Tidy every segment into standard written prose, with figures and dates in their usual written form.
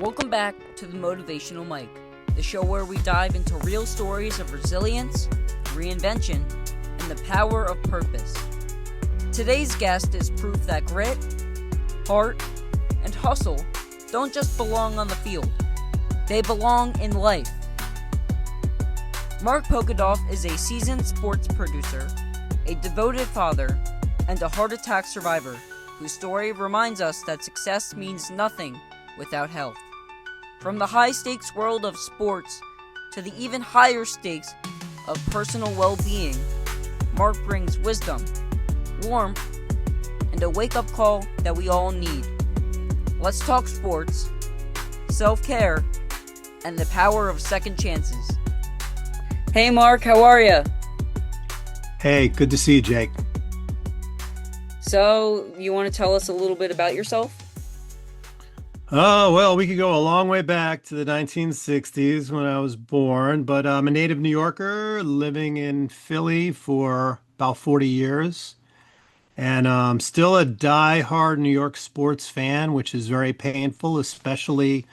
Welcome back to the Motivational Mic, the show where we dive into real stories of resilience, reinvention, and the power of purpose. Today's guest is proof that grit, heart, and hustle don't just belong on the field, they belong in life. Mark Pokedoff is a seasoned sports producer, a devoted father, and a heart attack survivor whose story reminds us that success means nothing without health. From the high-stakes world of sports to the even higher stakes of personal well-being, Mark brings wisdom, warmth, and a wake-up call that we all need. Let's talk sports, self-care, and the power of second chances. Hey Mark, how are you? Hey, good to see you, Jake. So, you want to tell us a little bit about yourself? Oh, well, we could go a long way back to the 1960s when I was born, but I'm a native New Yorker living in Philly for about 40 years. And still a die-hard New York sports fan, which is very painful, especially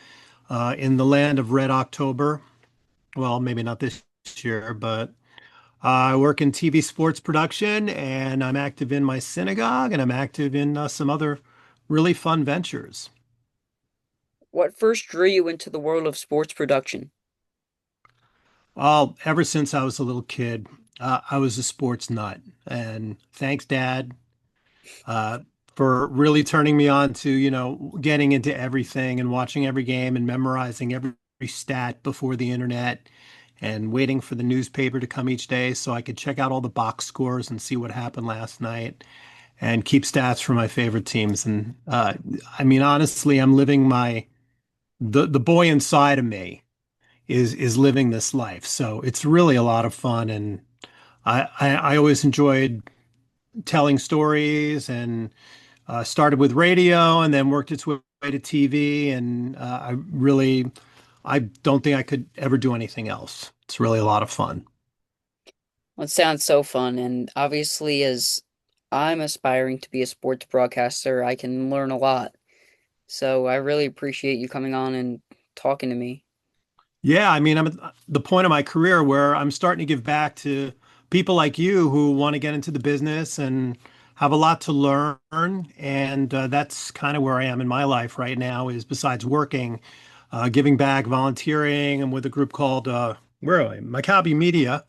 in the land of Red October. Well, maybe not this year, but I work in TV sports production and I'm active in my synagogue and I'm active in some other really fun ventures. What first drew you into the world of sports production? Well, ever since I was a little kid, I was a sports nut. And thanks, Dad, uh, for really turning me on to, getting into everything and watching every game and memorizing every stat before the internet and waiting for the newspaper to come each day so I could check out all the box scores and see what happened last night and keep stats for my favorite teams. And I mean, honestly, I'm living the boy inside of me is living this life. So it's really a lot of fun. And I always enjoyed telling stories and started with radio and then worked its way to TV. And I don't think I could ever do anything else. It's really a lot of fun. Well, it sounds so fun, and obviously, as I'm aspiring to be a sports broadcaster, I can learn a lot. So I really appreciate you coming on and talking to me. Yeah, I mean, I'm at the point of my career where I'm starting to give back to people like you who want to get into the business and have a lot to learn. And that's kind of where I am in my life right now is besides working, giving back, volunteering. I'm with a group called, where am I? Maccabi Media,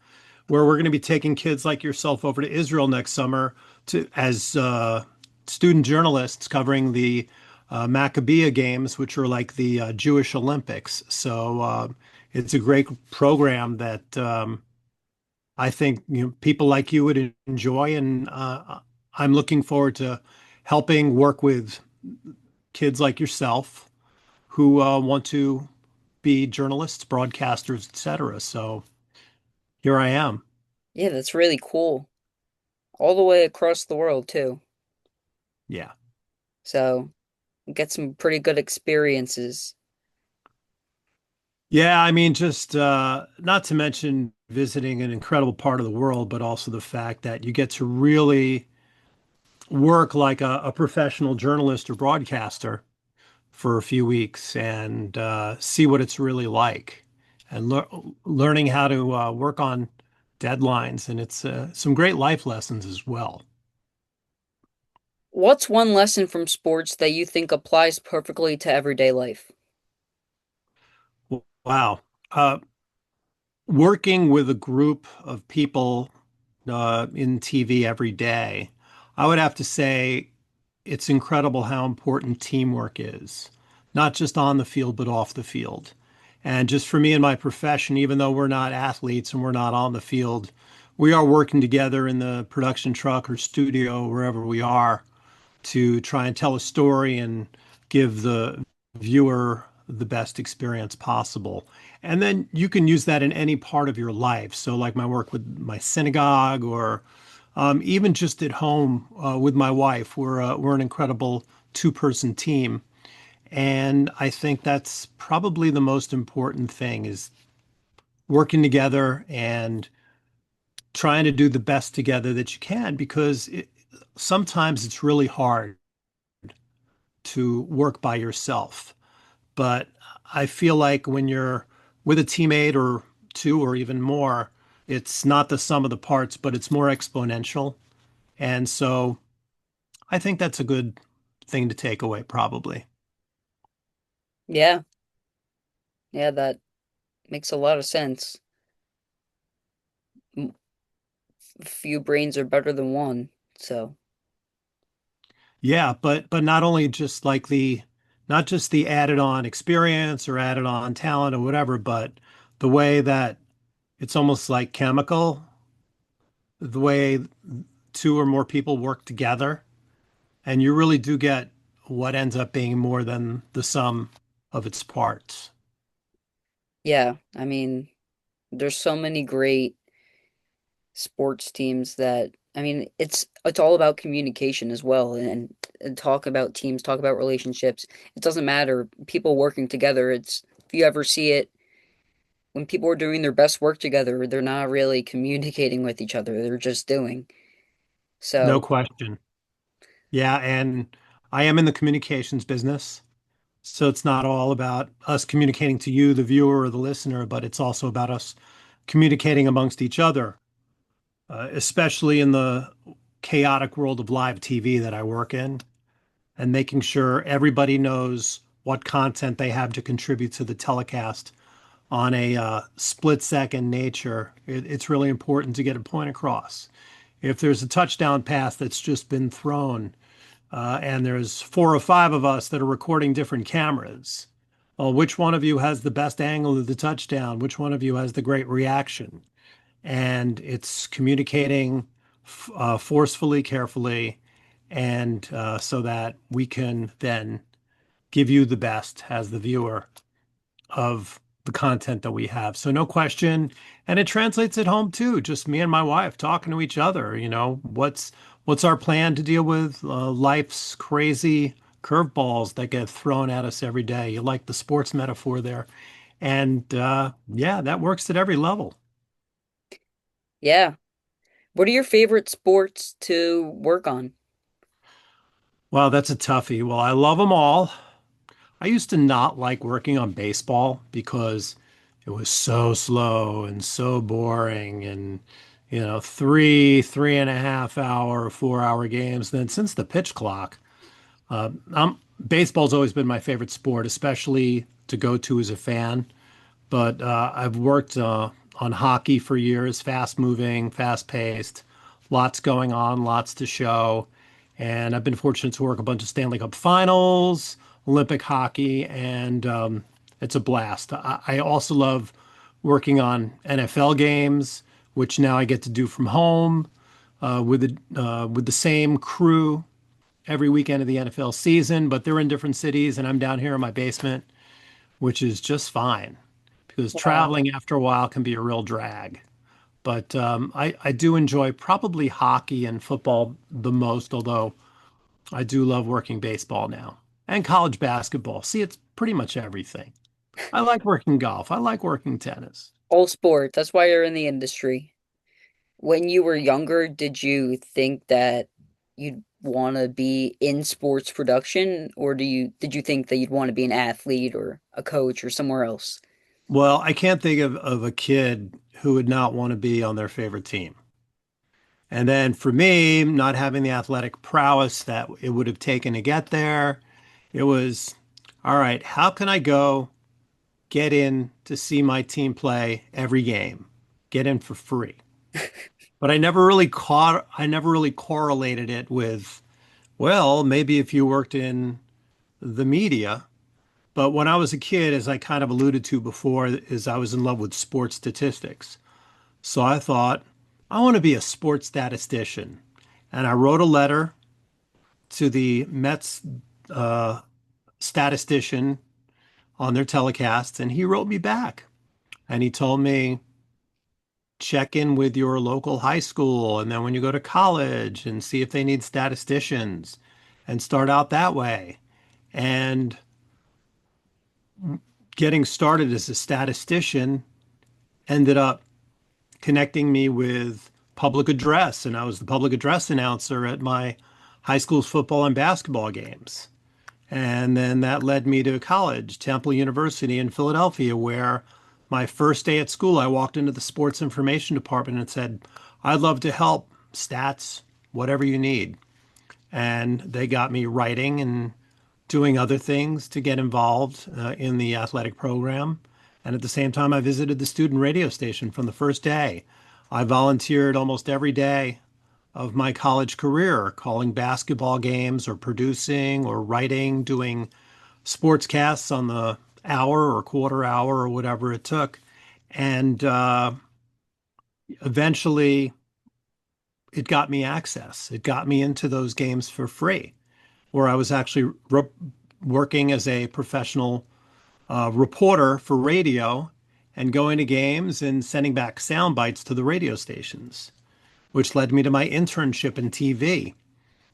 where we're going to be taking kids like yourself over to Israel next summer to as student journalists covering the Maccabiah Games, which are like the Jewish Olympics. So it's a great program that I think people like you would enjoy, and I'm looking forward to helping work with kids like yourself who want to be journalists, broadcasters, etc. So here I am. Yeah, that's really cool. All the way across the world, too. Yeah. So get some pretty good experiences. Yeah, I mean, just not to mention visiting an incredible part of the world, but also the fact that you get to really work like a professional journalist or broadcaster for a few weeks and see what it's really like and learning how to work on deadlines. And it's some great life lessons as well. What's one lesson from sports that you think applies perfectly to everyday life? Wow. Uh, Working with a group of people in TV every day, I would have to say it's incredible how important teamwork is, not just on the field, but off the field. And just for me and my profession, even though we're not athletes and we're not on the field, we are working together in the production truck or studio, wherever we are, to try and tell a story and give the viewer the best experience possible. And then you can use that in any part of your life. So, like my work with my synagogue, or even just at home with my wife, we're an incredible two-person team. And I think that's probably the most important thing is working together and trying to do the best together that you can because sometimes it's really hard to work by yourself. But I feel like when you're with a teammate or two or even more, it's not the sum of the parts, but it's more exponential. And so I think that's a good thing to take away, probably. Yeah, yeah, that makes a lot of sense. M- Few brains are better than one. So, Yeah, but not only just like the not just the added on experience or added on talent or whatever, but the way that it's almost like chemical, the way two or more people work together, and you really do get what ends up being more than the sum of its parts. yeah, I mean, there's so many great sports teams that I mean, it's all about communication as well and talk about teams, talk about relationships. It doesn't matter people working together. It's if you ever see it when people are doing their best work together, they're not really communicating with each other. They're just doing. No So, question. Yeah, and I am in the communications business. So it's not all about us communicating to you, the viewer or the listener, but it's also about us communicating amongst each other, especially in the chaotic world of live TV that I work in, and making sure everybody knows what content they have to contribute to the telecast on a split second nature. It's really important to get a point across. If there's a touchdown pass that's just been thrown, and there's four or five of us that are recording different cameras. Well, which one of you has the best angle of the touchdown? Which one of you has the great reaction? And it's communicating forcefully, carefully, and so that we can then give you the best as the viewer of the content that we have. So no question. And it translates at home too. Just me and my wife talking to each other. What's our plan to deal with life's crazy curveballs that get thrown at us every day? You like the sports metaphor there. And yeah, that works at every level. yeah. What are your favorite sports to work on? Wow, that's a toughie. Well, I love them all. I used to not like working on baseball because it was so slow and so boring and, 3.5 hour, 4 hour games. Then since the pitch clock, baseball's always been my favorite sport, especially to go to as a fan. But I've worked on hockey for years, fast moving, fast paced, lots going on, lots to show. And I've been fortunate to work a bunch of Stanley Cup finals, Olympic hockey, and it's a blast. I also love working on NFL games, which now I get to do from home with the same crew every weekend of the NFL season, but they're in different cities, and I'm down here in my basement, which is just fine because Wow. traveling after a while can be a real drag. But I do enjoy probably hockey and football the most, although I do love working baseball now and college basketball. See, it's pretty much everything. I like working golf. I like working tennis. All sports. That's why you're in the industry. When you were younger, did you think that you'd want to be in sports production, or did you think that you'd want to be an athlete or a coach or somewhere else? Well, I can't think of a kid who would not want to be on their favorite team. And then for me, not having the athletic prowess that it would have taken to get there, it was, all right, how can I go get in to see my team play every game? Get in for free. But I never really correlated it with, well, maybe if you worked in the media. But when I was a kid, as I kind of alluded to before, is I was in love with sports statistics. So I thought, I want to be a sports statistician. And I wrote a letter to the Mets statistician on their telecasts, and he wrote me back. And he told me, check in with your local high school, and then when you go to college, and see if they need statisticians, and start out that way. And getting started as a statistician ended up connecting me with public address, and I was the public address announcer at my high school's football and basketball games. And then that led me to college, Temple University in Philadelphia, where my first day at school, I walked into the sports information department and said, I'd love to help, stats, whatever you need. And they got me writing and doing other things to get involved in the athletic program. And at the same time, I visited the student radio station from the first day. I volunteered almost every day of my college career, calling basketball games or producing or writing, doing sportscasts on the hour or quarter hour or whatever it took. And eventually, it got me access. It got me into those games for free, where I was actually working as a professional reporter for radio and going to games and sending back sound bites to the radio stations, which led me to my internship in TV,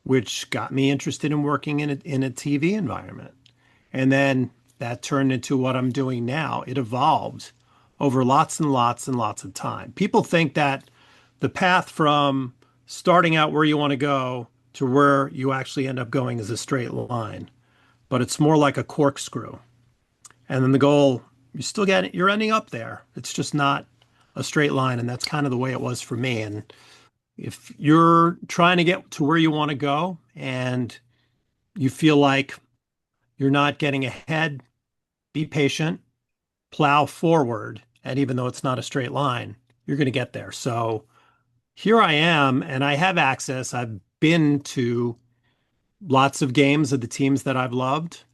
which got me interested in working in a TV environment. And then that turned into what I'm doing now. It evolved over lots and lots and lots of time. People think that the path from starting out where you want to go to where you actually end up going is a straight line, but it's more like a corkscrew. And then the goal, you're ending up there. It's just not a straight line. And that's kind of the way it was for me. And if you're trying to get to where you want to go and you feel like you're not getting ahead, be patient, plow forward. And even though it's not a straight line, you're going to get there. So here I am, and I have access. I've been to lots of games of the teams that I've loved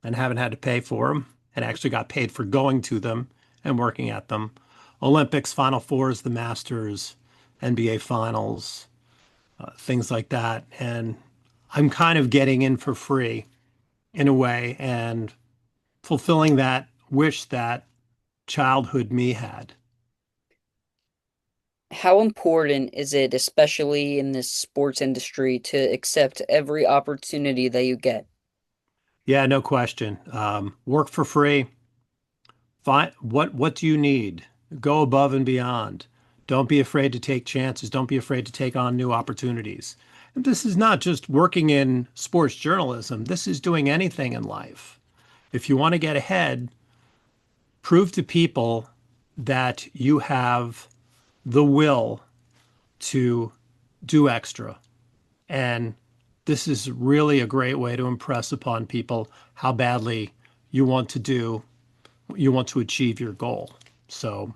and haven't had to pay for them, and actually got paid for going to them and working at them. Olympics, Final Fours, the Masters, NBA Finals, things like that. And I'm kind of getting in for free in a way and fulfilling that wish that childhood me had. How important is it, especially in this sports industry, to accept every opportunity that you get? Yeah, no question. Work for free. Find what do you need? Go above and beyond. Don't be afraid to take chances. Don't be afraid to take on new opportunities. And this is not just working in sports journalism. This is doing anything in life. If you want to get ahead, prove to people that you have the will to do extra. And this is really a great way to impress upon people how badly you want to do, you want to achieve your goal. So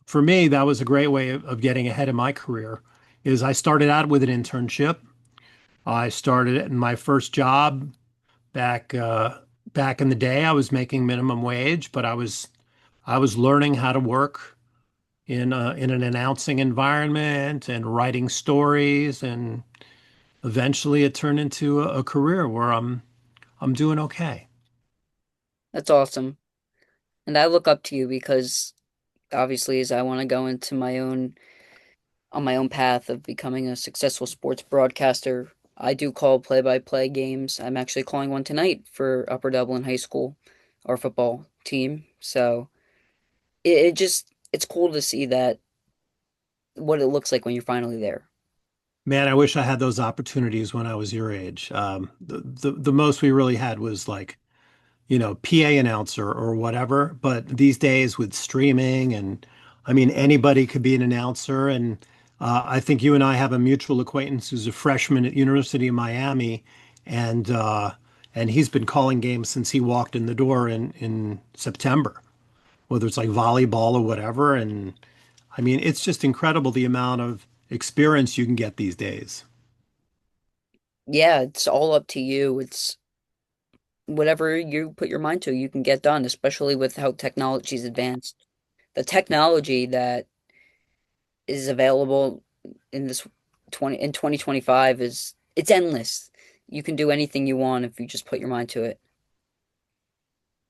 for me, that was a great way of getting ahead in my career is I started out with an internship. I started in my first job back back in the day. I was making minimum wage, but I was learning how to work in an announcing environment and writing stories, and eventually it turned into a career where I'm doing okay. That's awesome. And I look up to you because obviously as I want to go into my own on my own path of becoming a successful sports broadcaster, I do call play-by-play games. I'm actually calling one tonight for Upper Dublin High School, our football team. So it's cool to see that what it looks like when you're finally there. Man, I wish I had those opportunities when I was your age. The most we really had was like, PA announcer or whatever. But these days with streaming and I mean, anybody could be an announcer. And I think you and I have a mutual acquaintance who's a freshman at University of Miami, and he's been calling games since he walked in the door in September, whether it's like volleyball or whatever. And I mean, it's just incredible the amount of experience you can get these days. Yeah, it's all up to you. It's whatever you put your mind to, you can get done, especially with how technology's advanced. The technology that is available in this 2025 is it's endless. You can do anything you want if you just put your mind to it.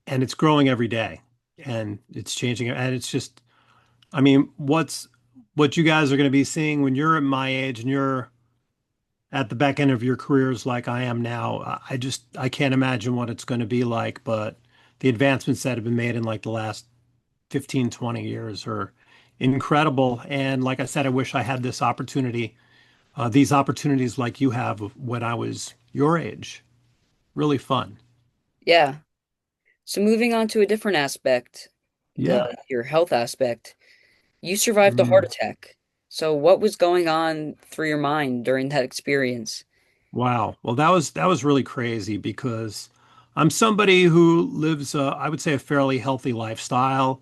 And it's growing every day and it's changing. And it's just, I mean, what you guys are going to be seeing when you're at my age and you're at the back end of your careers like I am now. I can't imagine what it's going to be like, but the advancements that have been made in like the last 15, 20 years are incredible. And like I said, I wish I had this opportunity, these opportunities like you have when I was your age. Really fun. Yeah. So moving on to a different aspect, the Yeah. your health aspect. You survived a heart Mm. attack. So what was going on through your mind during that experience? Wow. Well, that was really crazy because I'm somebody who lives, I would say, a fairly healthy lifestyle.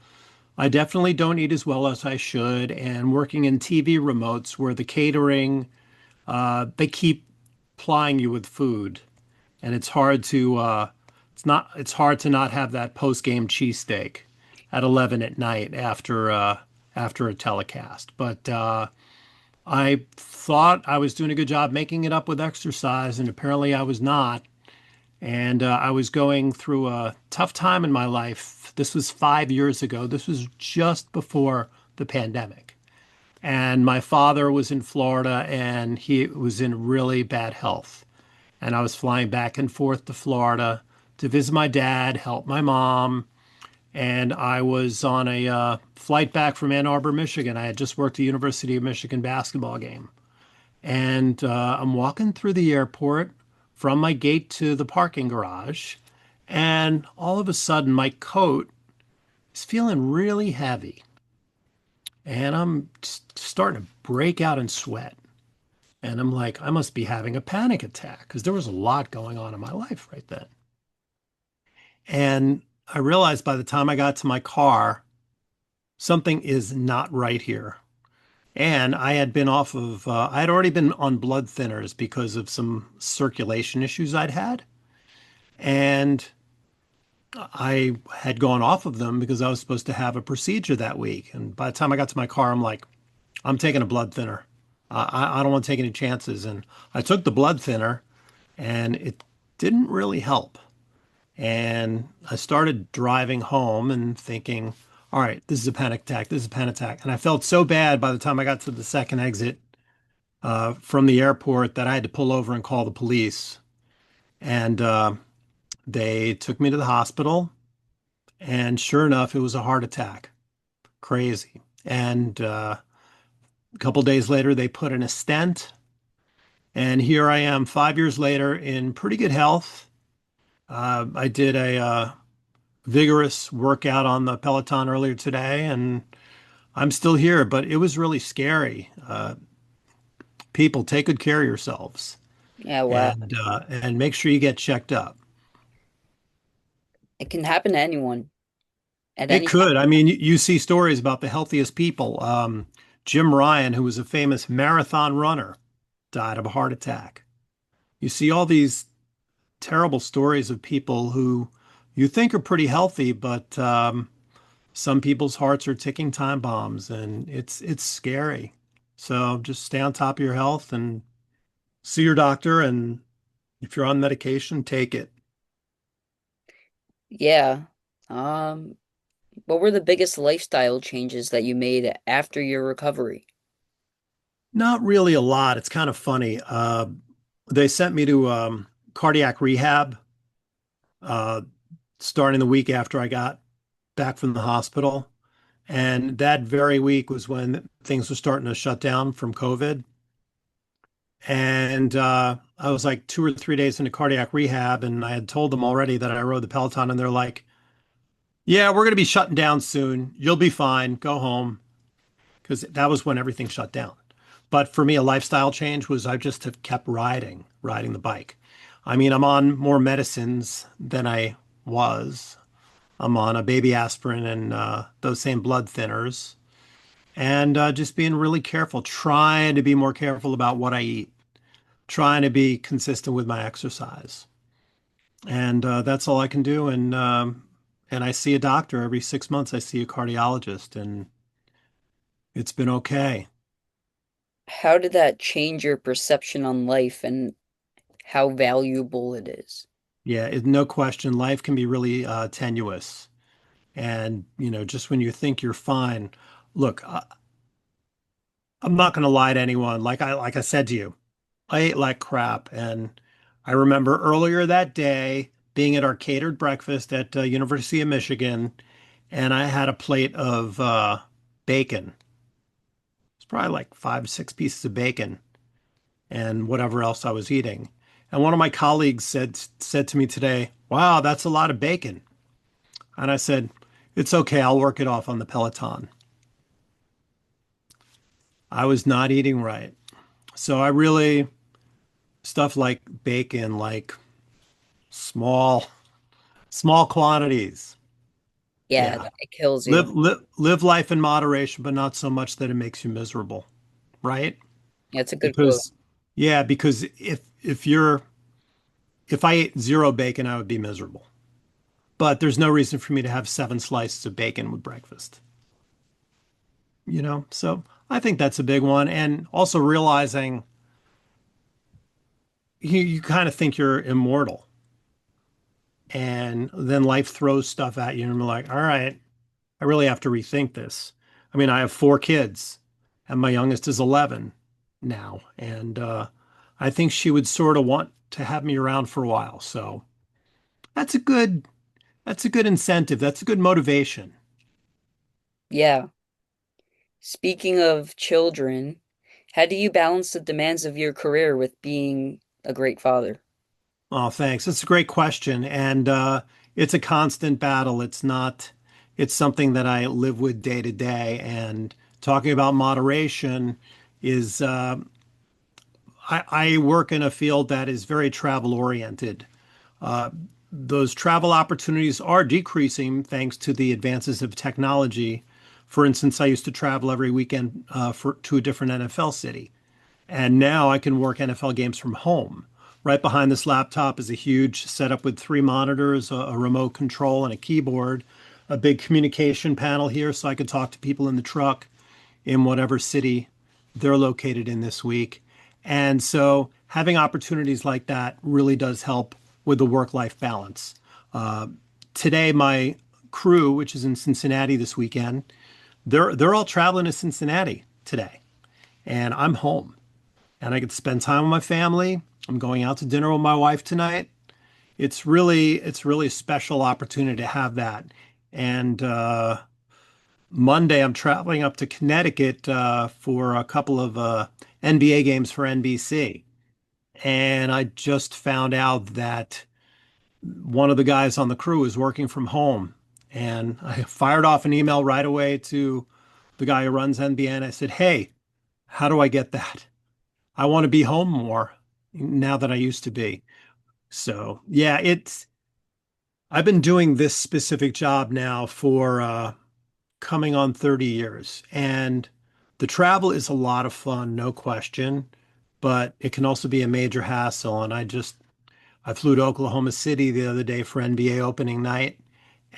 I definitely don't eat as well as I should, and working in TV remotes where the catering, they keep plying you with food, and it's hard to not have that post-game cheesesteak at 11 at night after a telecast. But I thought I was doing a good job making it up with exercise, and apparently I was not. And I was going through a tough time in my life. This was 5 years ago. This was just before the pandemic. And my father was in Florida and he was in really bad health. And I was flying back and forth to Florida to visit my dad, help my mom. And I was on a flight back from Ann Arbor, Michigan. I had just worked a University of Michigan basketball game. And I'm walking through the airport from my gate to the parking garage. And all of a sudden, my coat is feeling really heavy. And I'm starting to break out in sweat. And I'm like, I must be having a panic attack because there was a lot going on in my life right then. And I realized by the time I got to my car, something is not right here. And I had already been on blood thinners because of some circulation issues I'd had. And I had gone off of them because I was supposed to have a procedure that week. And by the time I got to my car, I'm like, I'm taking a blood thinner. I don't want to take any chances. And I took the blood thinner and it didn't really help. And I started driving home and thinking, all right, this is a panic attack. This is a panic attack. And I felt so bad by the time I got to the second exit from the airport that I had to pull over and call the police. And they took me to the hospital. And sure enough, it was a heart attack. Crazy. And a couple days later, they put in a stent. And here I am 5 years later in pretty good health. I did a vigorous workout on the Peloton earlier today, and I'm still here, but it was really scary. People, take good care of yourselves Yeah, wow. and make sure you get checked up. It can happen to anyone at It any time. could. I mean, you see stories about the healthiest people. Jim Ryan, who was a famous marathon runner, died of a heart attack. You see all these terrible stories of people who you think are pretty healthy, but some people's hearts are ticking time bombs, and it's scary. So just stay on top of your health and see your doctor, and if you're on medication, take it. Yeah. Um, what were the biggest lifestyle changes that you made after your recovery? Not really a lot. It's kind of funny. They sent me to cardiac rehab uh, starting the week after I got back from the hospital. And that very week was when things were starting to shut down from COVID. And I was like 2 or 3 days into cardiac rehab, and I had told them already that I rode the Peloton, and they're like, "Yeah, we're going to be shutting down soon. You'll be fine. Go home." Because that was when everything shut down. But for me, a lifestyle change was I just have kept riding the bike. I mean, I'm on more medicines than I was. I'm on a baby aspirin and those same blood thinners, and just being really careful, trying to be more careful about what I eat, trying to be consistent with my exercise. And that's all I can do. And I see a doctor every 6 months. I see a cardiologist, and it's been okay. How did that change your perception on life and how valuable it is? Yeah, no question, life can be really tenuous. And, just when you think you're fine, look, I'm not going to lie to anyone. Like I said to you, I ate like crap. And I remember earlier that day being at our catered breakfast at University of Michigan, and I had a plate of bacon. It's probably like 5, 6 pieces of bacon and whatever else I was eating. And one of my colleagues said to me today, wow, that's a lot of bacon. And I said, it's okay. I'll work it off on the Peloton. I was not eating right. So I really, stuff like bacon, like small, small quantities. Yeah, Yeah. it kills you. Live life in moderation, but not so much that it makes you miserable, right? Yeah, it's a good quote. Because, yeah, because if I ate zero bacon, I would be miserable. But there's no reason for me to have 7 slices of bacon with breakfast, you know? So I think that's a big one. And also realizing you kind of think you're immortal, and then life throws stuff at you, and you're like, all right, I really have to rethink this. I mean, I have 4 kids, and my youngest is 11 now, and I think she would sort of want to have me around for a while. So that's a good that's a good incentive. That's a good motivation. Yeah. Speaking of children, how do you balance the demands of your career with being a great father? Oh, thanks. That's a great question, and it's a constant battle. It's something that I live with day to day. And talking about moderation is I work in a field that is very travel oriented. Those travel opportunities are decreasing thanks to the advances of technology. For instance, I used to travel every weekend to a different NFL city, and now I can work NFL games from home. Right behind this laptop is a huge setup with 3 monitors, a remote control, and a keyboard, a big communication panel here so I could talk to people in the truck in whatever city they're located in this week. And so having opportunities like that really does help with the work-life balance. Uh, Today, my crew, which is in Cincinnati this weekend, they're all traveling to Cincinnati today, and I'm home, and I get to spend time with my family. I'm going out to dinner with my wife tonight. It's really a special opportunity to have that. And Monday, I'm traveling up to Connecticut for a couple of NBA games for NBC. And I just found out that one of the guys on the crew is working from home. And I fired off an email right away to the guy who runs NBA. And I said, hey, how do I get that? I want to be home more now than I used to be. So, yeah, I've been doing this specific job now for coming on 30 years. And the travel is a lot of fun, no question, but it can also be a major hassle. And I flew to Oklahoma City the other day for NBA opening night,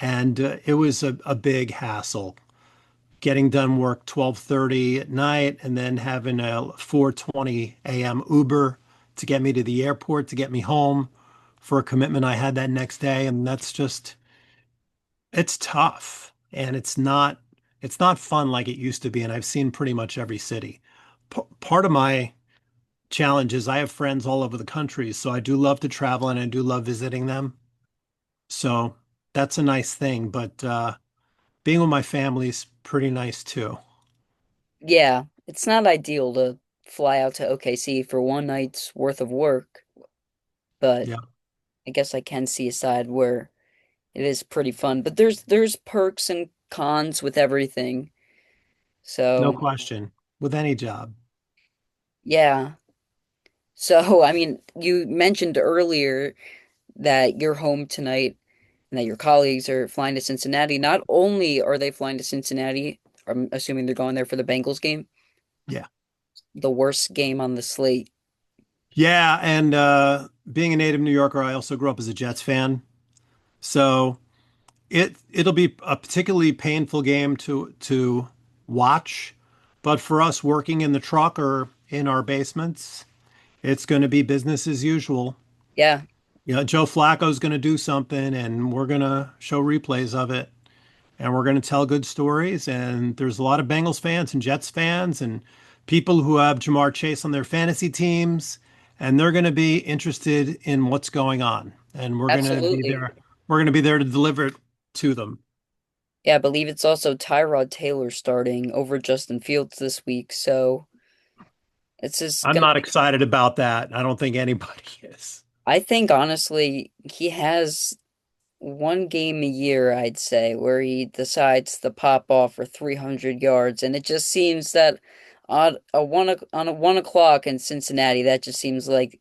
and it was a big hassle getting done work 12:30 at night and then having a 4:20 a.m. Uber to get me to the airport to get me home for a commitment I had that next day. And that's just it's tough, and it's not fun like it used to be, and I've seen pretty much every city. Part of my challenge is I have friends all over the country, so I do love to travel and I do love visiting them. So that's a nice thing, but being with my family is pretty nice too. Yeah, it's not ideal to fly out to OKC for one night's worth of work, but Yeah, I guess I can see a side where it is pretty fun. But there's perks and cons with everything. no So, question. With any job. yeah. So, I mean, you mentioned earlier that you're home tonight and that your colleagues are flying to Cincinnati. Not only are they flying to Cincinnati, I'm assuming they're going there for the Bengals game, Yeah. the worst game on the slate. Yeah, and being a native New Yorker, I also grew up as a Jets fan. So it'll be a particularly painful game to watch, but for us working in the truck or in our basements, it's going to be business as usual. Yeah, You know, Joe Flacco's going to do something, and we're going to show replays of it, and we're going to tell good stories. And there's a lot of Bengals fans and Jets fans and people who have Jamar Chase on their fantasy teams, and they're going to be interested in what's going on, and we're going to be absolutely. there. We're going to be there to deliver it to them. Yeah, I believe it's also Tyrod Taylor starting over Justin Fields this week. So it's just I'm gonna not be, excited about that. I don't think anybody is. I think honestly, he has one game a year, I'd say, where he decides to pop off for 300 yards, and it just seems that on a 1 o'clock in Cincinnati, that just seems like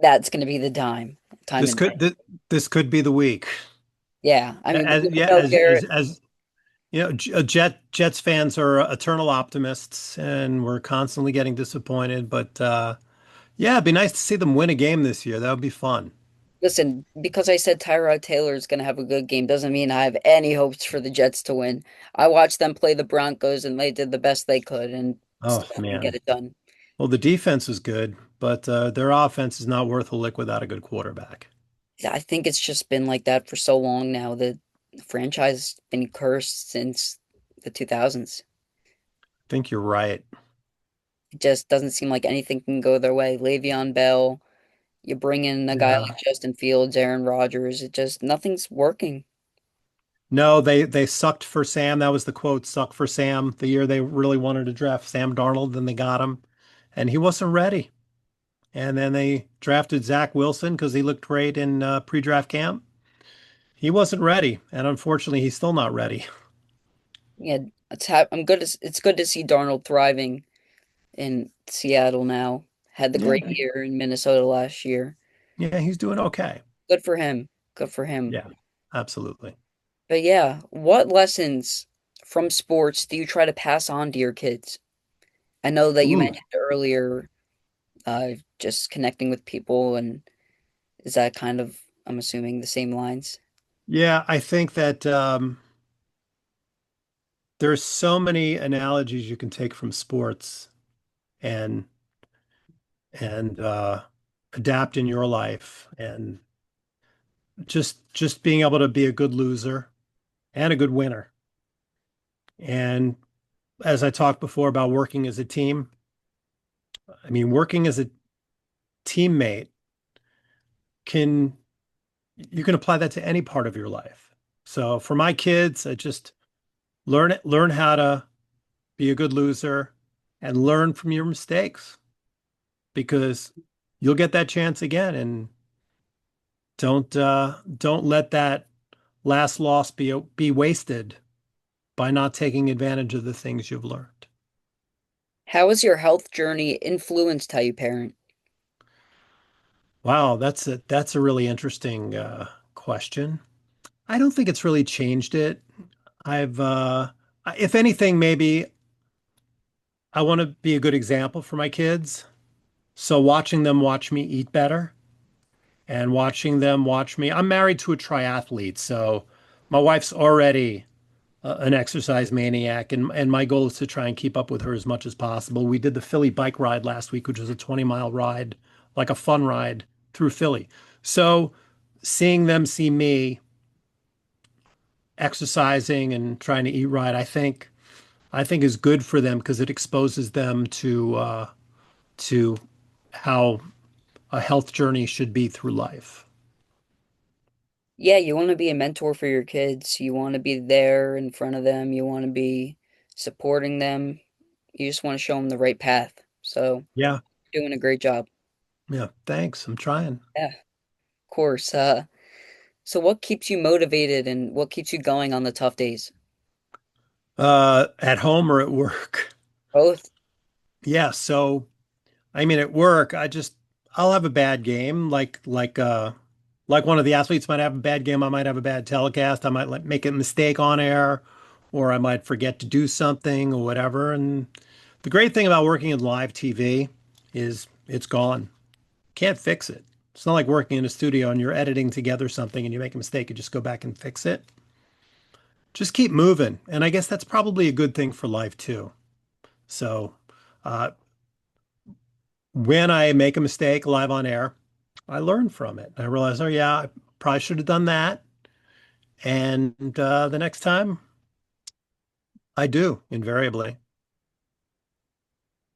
that's going to be the time This and could day. this could be the week. Yeah, I mean, As we yeah, know Garrett. as you know, Jets fans are eternal optimists, and we're constantly getting disappointed. But yeah, it'd be nice to see them win a game this year. That would be fun. Listen, because I said Tyrod Taylor is going to have a good game doesn't mean I have any hopes for the Jets to win. I watched them play the Broncos, and they did the best they could, and Oh still didn't get man. it done. Well, the defense is good, but their offense is not worth a lick without a good quarterback. I think it's just been like that for so long now. The franchise has been cursed since the 2000s. I think you're right. It just doesn't seem like anything can go their way. Le'Veon Bell, you bring in a guy Yeah. like Justin Fields, Aaron Rodgers, it just nothing's working. No, they sucked for Sam. That was the quote, suck for Sam. The year they really wanted to draft Sam Darnold, and they got him, and he wasn't ready. And then they drafted Zach Wilson because he looked great in pre-draft camp. He wasn't ready, and unfortunately, he's still not ready. Yeah, it's good to see Darnold thriving in Seattle now. Had the Yeah, great year in Minnesota last year. yeah, he's doing okay. Good for him. Good for him. Yeah, absolutely. But yeah, what lessons from sports do you try to pass on to your kids? I know that you Ooh, mentioned earlier, just connecting with people, and is that kind of, I'm assuming, the same lines? yeah, I think that there's so many analogies you can take from sports and and adapt in your life, and just being able to be a good loser and a good winner. And as I talked before about working as a team, I mean, working as a teammate can you can apply that to any part of your life. So for my kids, I just learn how to be a good loser and learn from your mistakes because you'll get that chance again. And don't let that last loss be wasted by not taking advantage of the things you've learned. How has your health journey influenced how you parent? Wow, that's a really interesting question. I don't think it's really changed it. I've if anything, maybe I want to be a good example for my kids. So watching them watch me eat better and watching them watch me. I'm married to a triathlete, so my wife's already an exercise maniac, and my goal is to try and keep up with her as much as possible. We did the Philly bike ride last week, which was a 20-mile ride, like a fun ride through Philly. So seeing them see me exercising and trying to eat right, I think is good for them because it exposes them to how a health journey should be through life. Yeah, you want to be a mentor for your kids. You want to be there in front of them. You want to be supporting them. You just want to show them the right path. So, Yeah, doing a great job. yeah. Thanks. I'm trying. Yeah, of course. So what keeps you motivated and what keeps you going on the tough days? At home or at work? Both. Yeah. So, I mean, at work, I'll have a bad game, like one of the athletes might have a bad game. I might have a bad telecast. I might make a mistake on air, or I might forget to do something or whatever. And the great thing about working in live TV is it's gone. Can't fix it. It's not like working in a studio and you're editing together something and you make a mistake, you just go back and fix it. Just keep moving. And I guess that's probably a good thing for life too. So, uh, when I make a mistake live on air, I learn from it. I realize, oh yeah, I probably should have done that. And the next time I do, invariably.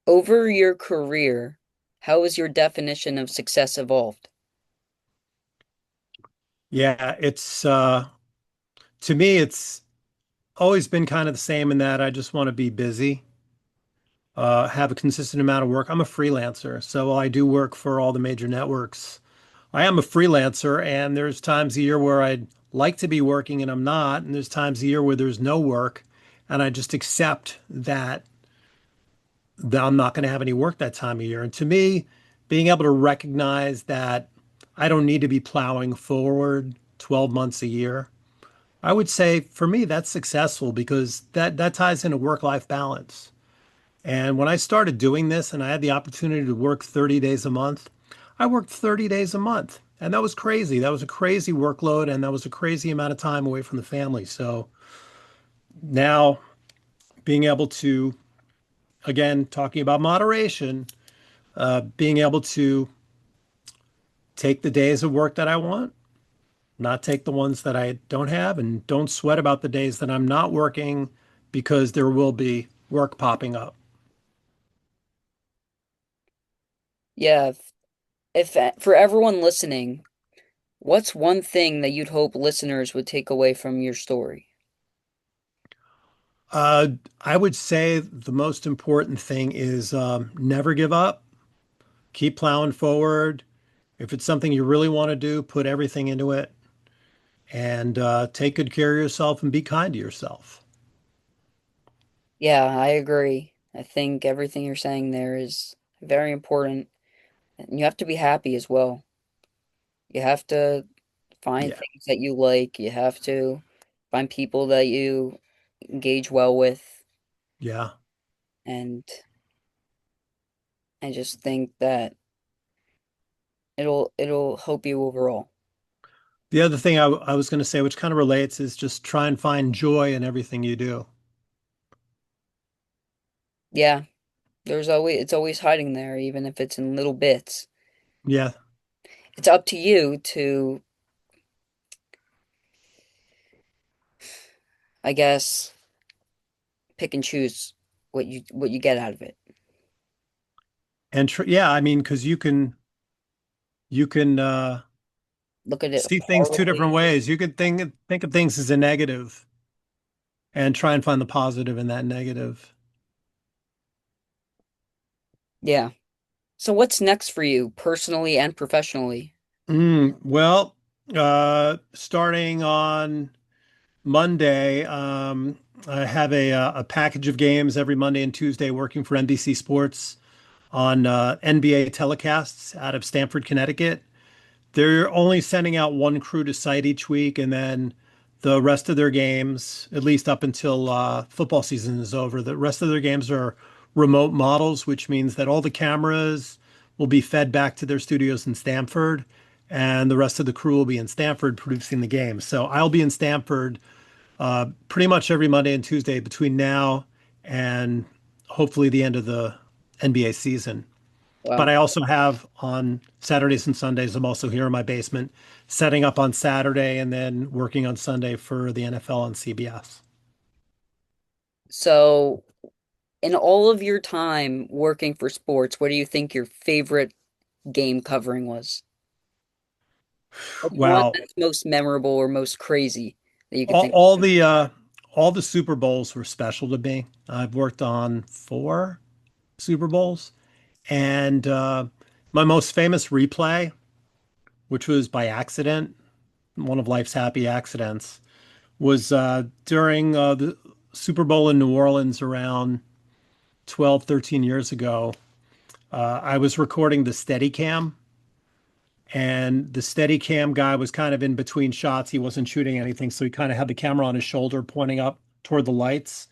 Over your career, how has your definition of success evolved? Yeah, it's to me, it's always been kind of the same in that I just want to be busy, have a consistent amount of work. I'm a freelancer, so I do work for all the major networks. I am a freelancer, and there's times a year where I'd like to be working and I'm not, and there's times a year where there's no work, and I just accept that I'm not going to have any work that time of year. And to me, being able to recognize that I don't need to be plowing forward 12 months a year, I would say for me that's successful because that ties into work-life balance. And when I started doing this and I had the opportunity to work 30 days a month, I worked 30 days a month. And that was crazy. That was a crazy workload and that was a crazy amount of time away from the family. So now being able to, again, talking about moderation, being able to take the days of work that I want, not take the ones that I don't have, and don't sweat about the days that I'm not working because there will be work popping up. Yeah, if for everyone listening, what's one thing that you'd hope listeners would take away from your story? Uh, I would say the most important thing is never give up, keep plowing forward. If it's something you really want to do, put everything into it and take good care of yourself and be kind to yourself. Yeah, I agree. I think everything you're saying there is very important. And you have to be happy as well. You have to find Yeah, things that you like. You have to find people that you engage well with. yeah. And I just think that it'll help you overall. The other thing I was going to say, which kind of relates, is just try and find joy in everything you do. Yeah, it's always hiding there, even if it's in little bits. Yeah. It's up to you to, I guess, pick and choose what you get out of it. And tr yeah, I mean, because you can Look at it see things two different horribly. ways. You could think of things as a negative and try and find the positive in that negative. Yeah. So what's next for you, personally and professionally? Well, starting on Monday, I have a package of games every Monday and Tuesday working for NBC Sports on NBA telecasts out of Stamford, Connecticut. They're only sending out one crew to site each week, and then the rest of their games, at least up until football season is over, the rest of their games are remote models, which means that all the cameras will be fed back to their studios in Stamford, and the rest of the crew will be in Stamford producing the game. So I'll be in Stamford pretty much every Monday and Tuesday between now and hopefully the end of the NBA season. But Wow. I also have on Saturdays and Sundays, I'm also here in my basement, setting up on Saturday and then working on Sunday for the NFL on CBS. So, in all of your time working for sports, what do you think your favorite game covering was? Like one Wow. that's most memorable or most crazy that you could All, think all of. the uh, all the Super Bowls were special to me. I've worked on four Super Bowls, and my most famous replay, which was by accident, one of life's happy accidents, was during the Super Bowl in New Orleans around 12, 13 years ago. I was recording the Steadicam, and the Steadicam guy was kind of in between shots. He wasn't shooting anything, so he kind of had the camera on his shoulder pointing up toward the lights.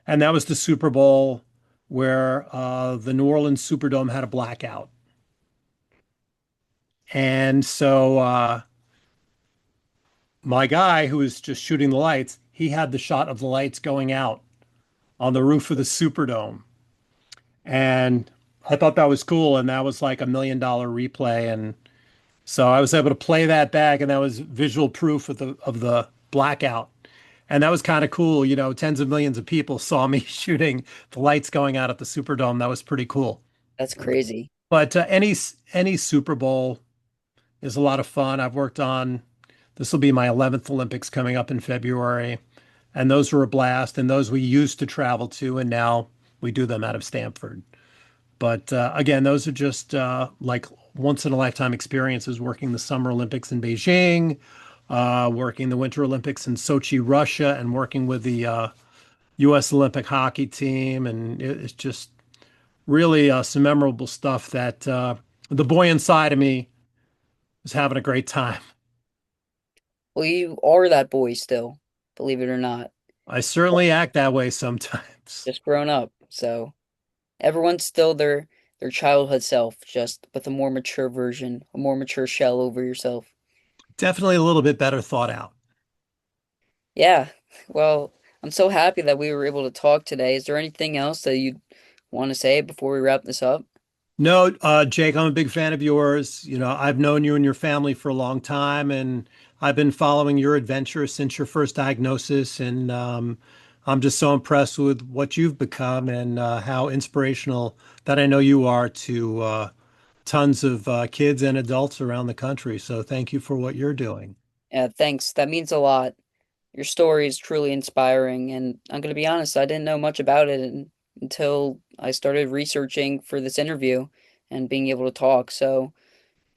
And that was the Super Bowl where the New Orleans Superdome had a blackout. And so my guy who was just shooting the lights, he had the shot of the lights going out on the roof of the Superdome. And I thought that was cool. And that was like $1 million replay. And so I was able to play that back, and that was visual proof of the blackout. And that was kind of cool. You know, tens of millions of people saw me shooting the lights going out at the Superdome. That was pretty cool. That's crazy. But any Super Bowl is a lot of fun. I've worked on this will be my 11th Olympics coming up in February, and those were a blast. And those we used to travel to, and now we do them out of Stanford. But again, those are just like once in a lifetime experiences working the Summer Olympics in Beijing, working the Winter Olympics in Sochi, Russia, and working with the U.S. Olympic hockey team. And it's just really some memorable stuff that the boy inside of me was having a great time. Well, you are that boy still, believe it or not. I certainly act that way sometimes. Just grown up. So everyone's still their childhood self, just with a more mature version, a more mature shell over yourself. Definitely a little bit better thought out. Yeah. Well, I'm so happy that we were able to talk today. Is there anything else that you want to say before we wrap this up? No, Jake, I'm a big fan of yours. You know, I've known you and your family for a long time, and I've been following your adventure since your first diagnosis. And I'm just so impressed with what you've become and how inspirational that I know you are to tons of kids and adults around the country. So thank you for what you're doing. Yeah, thanks. That means a lot. Your story is truly inspiring, and I'm going to be honest, I didn't know much about it until I started researching for this interview and being able to talk. So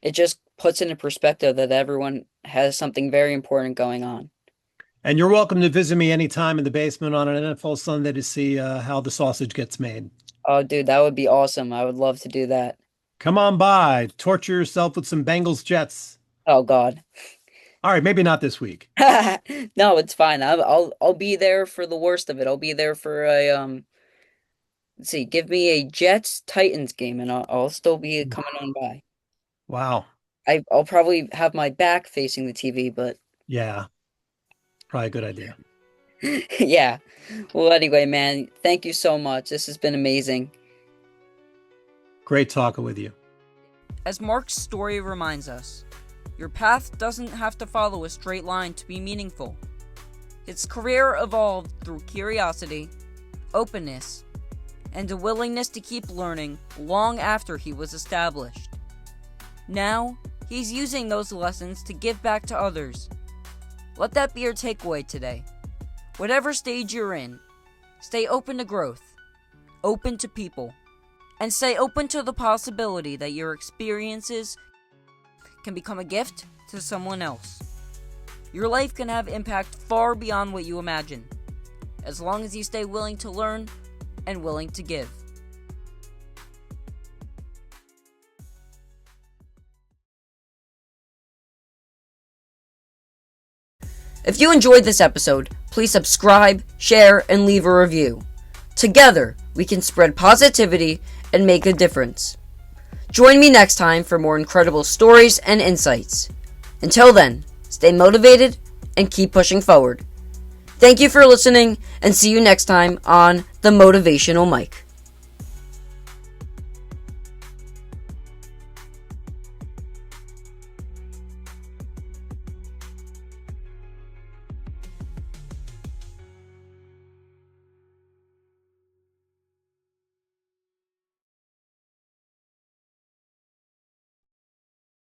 it just puts into perspective that everyone has something very important going on. And you're welcome to visit me anytime in the basement on an NFL Sunday to see how the sausage gets made. Oh, dude, that would be awesome. I would love to do that. Come on by, torture yourself with some Bengals Jets. Oh, God. All right, maybe not this week. No, it's fine. I'll be there for the worst of it. I'll be there for a let's see, give me a Jets Titans game and I'll still be coming on by. Wow. I'll probably have my back facing the TV, but Yeah, probably a good idea. yeah. Well, anyway, man, thank you so much. This has been amazing. Great talking with you. As Mark's story reminds us, your path doesn't have to follow a straight line to be meaningful. His career evolved through curiosity, openness, and a willingness to keep learning long after he was established. Now, he's using those lessons to give back to others. Let that be your takeaway today. Whatever stage you're in, stay open to growth, open to people, and stay open to the possibility that your experiences can become a gift to someone else. Your life can have impact far beyond what you imagine, as long as you stay willing to learn and willing to give. If you enjoyed this episode, please subscribe, share, and leave a review. Together, we can spread positivity and make a difference. Join me next time for more incredible stories and insights. Until then, stay motivated and keep pushing forward. Thank you for listening, and see you next time on the Motivational Mic.